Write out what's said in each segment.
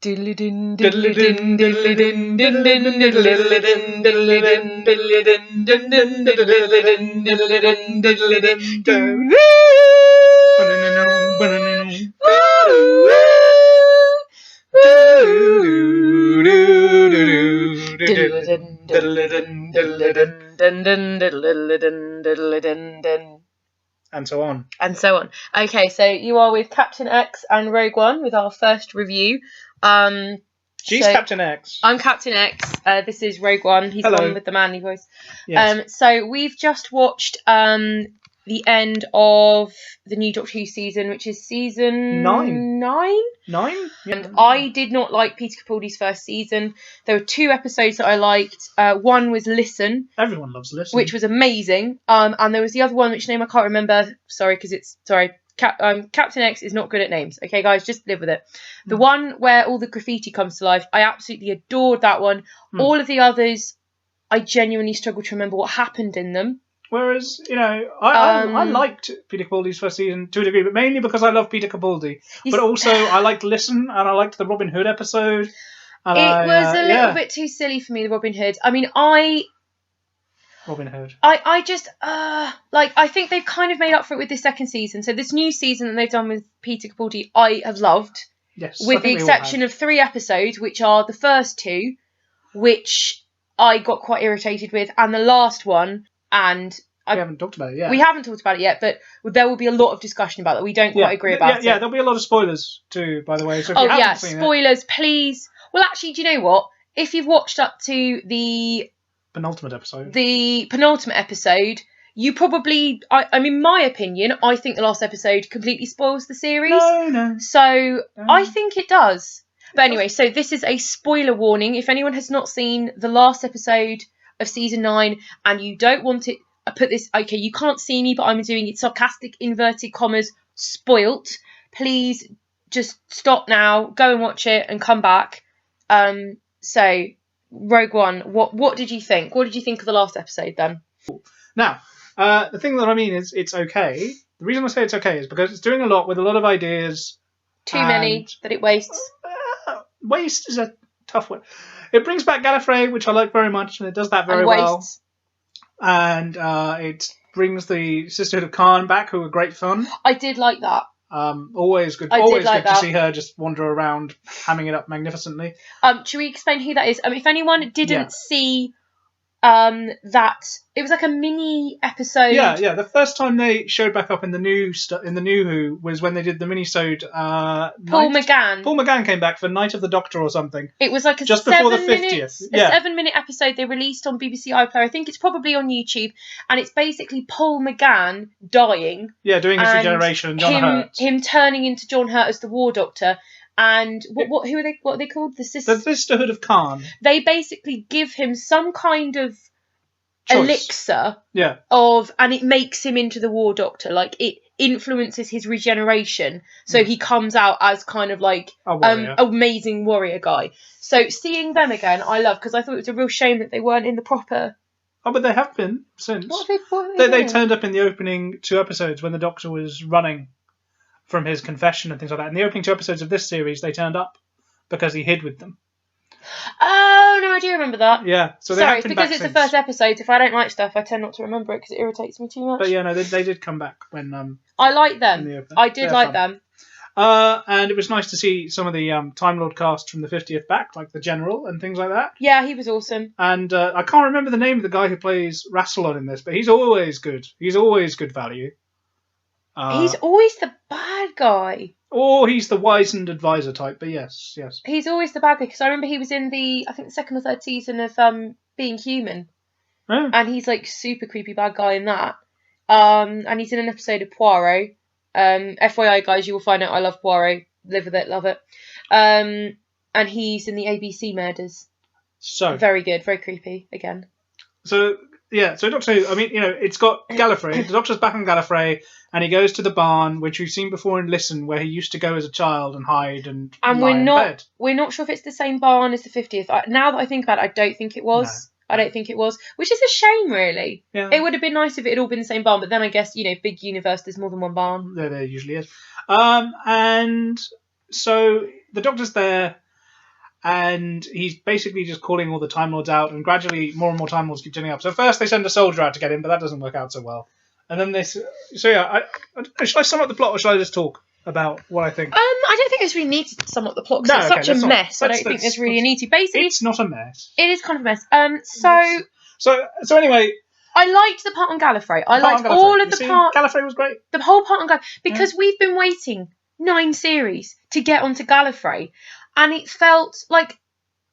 And so on. And so on. Okay, so you are with Captain X and Rogue One with our first review. She's Captain X. I'm Captain X. This is Rogue One. He's the one with the manly voice. Yes. So we've just watched the end of the new Doctor Who season, which is season 9. 9? Yeah. And I did not like Peter Capaldi's first season. There were 2 episodes that I liked. One was Listen. Everyone loves Listen. Which was amazing. And there was the other one, which name I can't remember. Captain X is not good at names. Okay, guys, just live with it. The one where all the graffiti comes to life, I absolutely adored that one. All of the others, I genuinely struggle to remember what happened in them. Whereas, I liked Peter Capaldi's first season to a degree, but mainly because I love Peter Capaldi. But also, I liked Listen, and I liked the Robin Hood episode. And it was a little bit too silly for me, the Robin Hood. I mean, Robin Hood. I just, I think they've kind of made up for it with this second season. So this new season that they've done with Peter Capaldi, I have loved. Yes. With the exception of 3 episodes, which are the first 2, which I got quite irritated with, and the last one, and... We haven't talked about it yet. We haven't talked about it yet, but there will be a lot of discussion about that. We don't quite agree about it. Yeah, there'll be a lot of spoilers too, by the way. So if you haven't seen spoilers, please. Well, actually, do you know what? If you've watched up to the penultimate episode, you probably, I mean, my opinion, I think the last episode completely spoils the series. No. So I think it does. But anyway, so this is a spoiler warning. If anyone has not seen the last episode of season 9 and you don't want it, okay, you can't see me, but I'm doing it sarcastic, inverted commas, spoilt. Please just stop now, go and watch it and come back. So, Rogue One, what did you think? What did you think of the last episode then? Now, the thing that I mean is it's okay. The reason I say it's okay is because it's doing a lot with a lot of ideas. Too many that it wastes. Waste is a tough one. It brings back Gallifrey, which I like very much, and it does that very well. And it brings the Sisterhood of Khan back, who were great fun. I did like that. Always good. Always good to see her just wander around, hamming it up magnificently. Should we explain who that is? If anyone didn't see that, it was like a mini episode. Yeah. The first time they showed back up in the new Who was when they did the mini-sode. Paul McGann came back for Night of the Doctor or something. It was like just before the 50th. A 7-minute episode they released on BBC iPlayer. I think it's probably on YouTube, and it's basically Paul McGann dying. Yeah, doing his regeneration. John Hurt. Him turning into John Hurt as the War Doctor. And what are they called? The Sisterhood of Khan. They basically give him some kind of elixir. Yeah. And it makes him into the War Doctor. Like, it influences his regeneration. So he comes out as kind of like amazing warrior guy. So seeing them again, I love, because I thought it was a real shame that they weren't in the proper... Oh, but they have been since. What have they turned up in the opening 2 episodes when the Doctor was running from his confession and things like that. In the opening 2 episodes of this series, they turned up because he hid with them. Oh, no, I do remember that. Yeah, so they Sorry, have been because back it's since. the first episode. If I don't like stuff, I tend not to remember it because it irritates me too much. But yeah, no, they did come back when... I like them. I did like them. And it was nice to see some of the Time Lord cast from the 50th back, like the General and things like that. Yeah, he was awesome. And I can't remember the name of the guy who plays Rassilon in this, but he's always good. He's always good value. He's always the bad guy. Or he's the wizened advisor type, but yes. He's always the bad guy, because I remember he was in the 2nd or 3rd season of Being Human. Oh. And he's like super creepy bad guy in that. And he's in an episode of Poirot. FYI, guys, you will find out I love Poirot. Live with it, love it. And he's in the ABC Murders. So very good, very creepy again. So Doctor Who, I mean, it's got Gallifrey. The Doctor's back on Gallifrey, and he goes to the barn, which we've seen before in Listen, where he used to go as a child and hide and lie in bed. We're not sure if it's the same barn as the 50th. Now that I think about it, I don't think it was. No. I don't think it was, which is a shame, really. Yeah. It would have been nice if it had all been the same barn, but then I guess, big universe, there's more than one barn. There usually is. And so the Doctor's there, and he's basically just calling all the Time Lords out, and gradually more and more Time Lords keep turning up. So first they send a soldier out to get him, but that doesn't work out so well. And then should I sum up the plot, or should I just talk about what I think? I don't think there's really need to sum up the plot because it's such a mess. I don't think there's really a need to. Basically, it's not a mess. It is kind of a mess. So anyway, I liked the part on Gallifrey. I liked all of the part. Gallifrey was great. The whole part on Gallifrey, because we've been waiting 9 series to get onto Gallifrey, and it felt like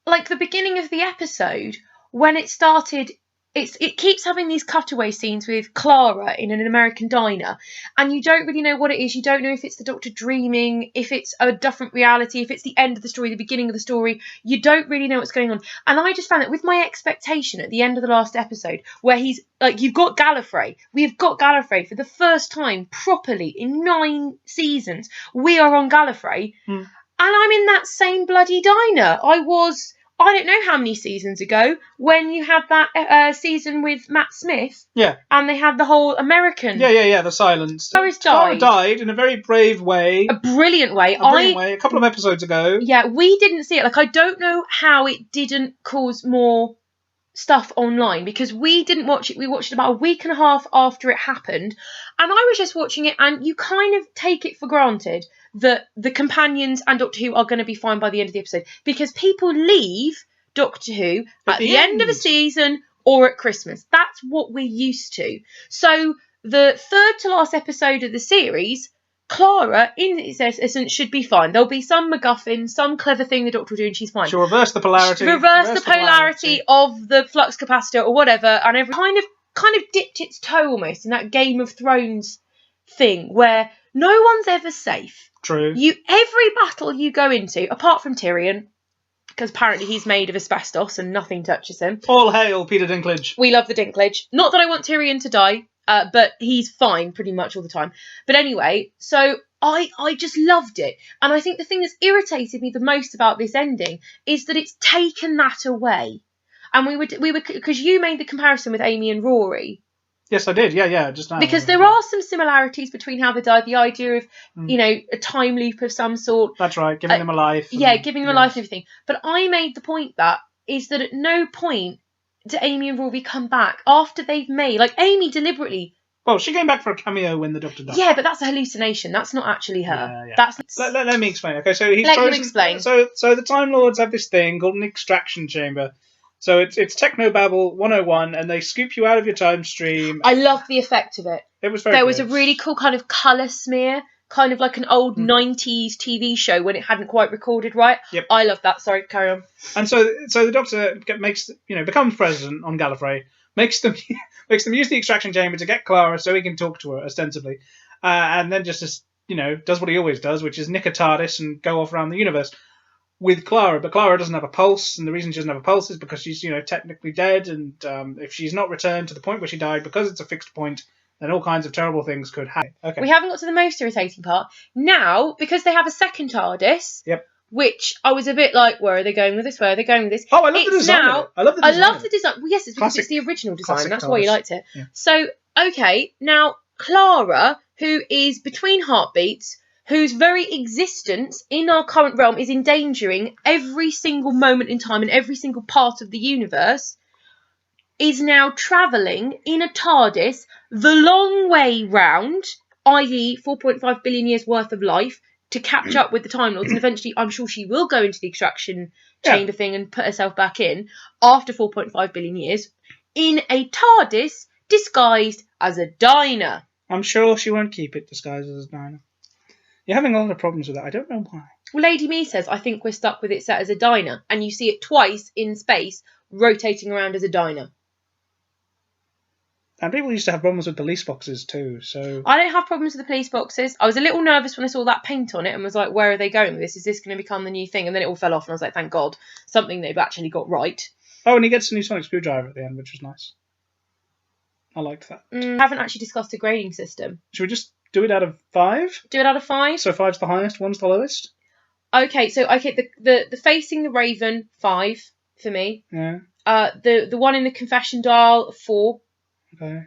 the beginning of the episode when it started. It keeps having these cutaway scenes with Clara in an American diner, and you don't really know what it is. You don't know if it's the Doctor dreaming, if it's a different reality, if it's the end of the story, the beginning of the story. You don't really know what's going on. And I just found that with my expectation at the end of the last episode, where he's like, you've got Gallifrey. We've got Gallifrey for the first time properly in 9 seasons. We are on Gallifrey, and I'm in that same bloody diner. I don't know how many seasons ago when you had that season with Matt Smith. Yeah. And they had the whole American. Yeah, the silence. Clara died in a very brave way. A brilliant way. A couple of episodes ago. Yeah, we didn't see it. Like, I don't know how it didn't cause more stuff online, because we didn't watch it. We watched it about a week and a half after it happened. And I was just watching it, and you kind of take it for granted that the companions and Doctor Who are going to be fine by the end of the episode, because people leave Doctor Who at the end of a season or at Christmas. That's what we're used to. So the third to last episode of the series, Clara, in its essence, should be fine. There'll be some MacGuffin, some clever thing the Doctor will do, and she's fine. She'll reverse the polarity. Reverse the polarity of the flux capacitor or whatever, and every kind of dipped its toe almost in that Game of Thrones thing where no one's ever safe. True. Every battle you go into, apart from Tyrion, because apparently he's made of asbestos and nothing touches him. All hail Peter Dinklage. We love the Dinklage. Not that I want Tyrion to die, but he's fine pretty much all the time. But anyway, so I just loved it. And I think the thing that's irritated me the most about this ending is that it's taken that away. And we were because you made the comparison with Amy and Rory. Yes, I did. Yeah, just now. Because there are some similarities between how they died. The idea of, a time loop of some sort. That's right, giving them a life. Giving them a life and everything. But I made the point that at no point do Amy and Rory come back after they've made... Like, Amy deliberately... Well, she came back for a cameo when the Doctor died. Yeah, but that's a hallucination. That's not actually her. Yeah. That's... Let me explain. Okay, so he's Let you explain. So the Time Lords have this thing called an extraction chamber. So it's Technobabble 101, and they scoop you out of your time stream. I love the effect of it. It was very There good. was a really cool kind of colour smear, kind of like an old 90s TV show when it hadn't quite recorded right. Yep. I love that. Sorry, carry on. And so the Doctor becomes president on Gallifrey, makes them use the extraction chamber to get Clara so he can talk to her ostensibly, and then just does what he always does, which is nick a TARDIS and go off around the universe with Clara. But Clara doesn't have a pulse, and the reason she doesn't have a pulse is because she's technically dead, and if she's not returned to the point where she died, because it's a fixed point, then all kinds of terrible things could happen. Okay. We haven't got to the most irritating part now, because they have a second TARDIS. Yep. Which I was a bit like, where are they going with this? Where are they going with this? Oh, I love the design. I love the design. Well, yes, it's because it's the original design. That's TARDIS. why you liked it. Yeah. So, okay, now Clara, who is between heartbeats, whose very existence in our current realm is endangering every single moment in time and every single part of the universe, is now travelling in a TARDIS the long way round, i.e. 4.5 billion years worth of life, to catch up with the Time Lords, and eventually I'm sure she will go into the extraction chamber thing and put herself back in after 4.5 billion years in a TARDIS disguised as a diner. I'm sure she won't keep it disguised as a diner. You're having a lot of problems with that. I don't know why. Well, Lady Me says, I think we're stuck with it set as a diner, and you see it twice in space rotating around as a diner. And people used to have problems with police boxes too, so... I don't have problems with the police boxes. I was a little nervous when I saw that paint on it and was like, where are they going with this? Is this going to become the new thing? And then it all fell off and I was like, thank God, something they've actually got right. Oh, and he gets a new sonic screwdriver at the end, which was nice. I liked that. I haven't actually discussed a grading system. Should we just do it out of 5? Do it out of 5? So 5's the highest, 1's the lowest? Okay, so the facing the Raven, 5 for me. Yeah. The one in the confession dial, 4. Okay.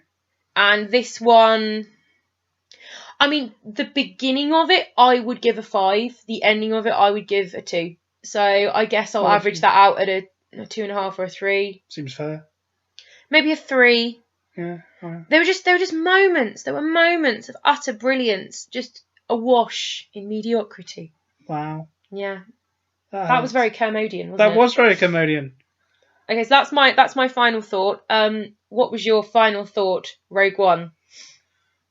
And this one, I mean, the beginning of it, I would give a 5. The ending of it, I would give a 2. So I guess I'll Well, average that out at a 2.5 or a 3. Seems fair. Maybe a 3. Yeah. All right. There were just moments. There were moments of utter brilliance, just awash in mediocrity. Wow. Yeah, that was very Kermodian, wasn't it? That was very Kermodian. Okay, so that's my final thought. What was your final thought, Rogue One?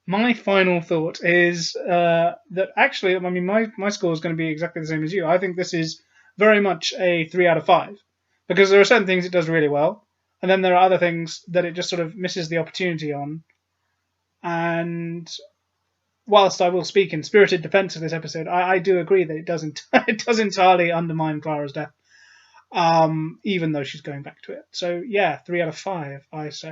My final thought is that actually, I mean, my score is going to be exactly the same as you. I think this is very much a 3 out of 5 because there are certain things it does really well, and then there are other things that it just sort of misses the opportunity on. And whilst I will speak in spirited defence of this episode, I do agree that it does entirely undermine Clara's death, even though she's going back to it. So yeah, 3 out of 5, I say.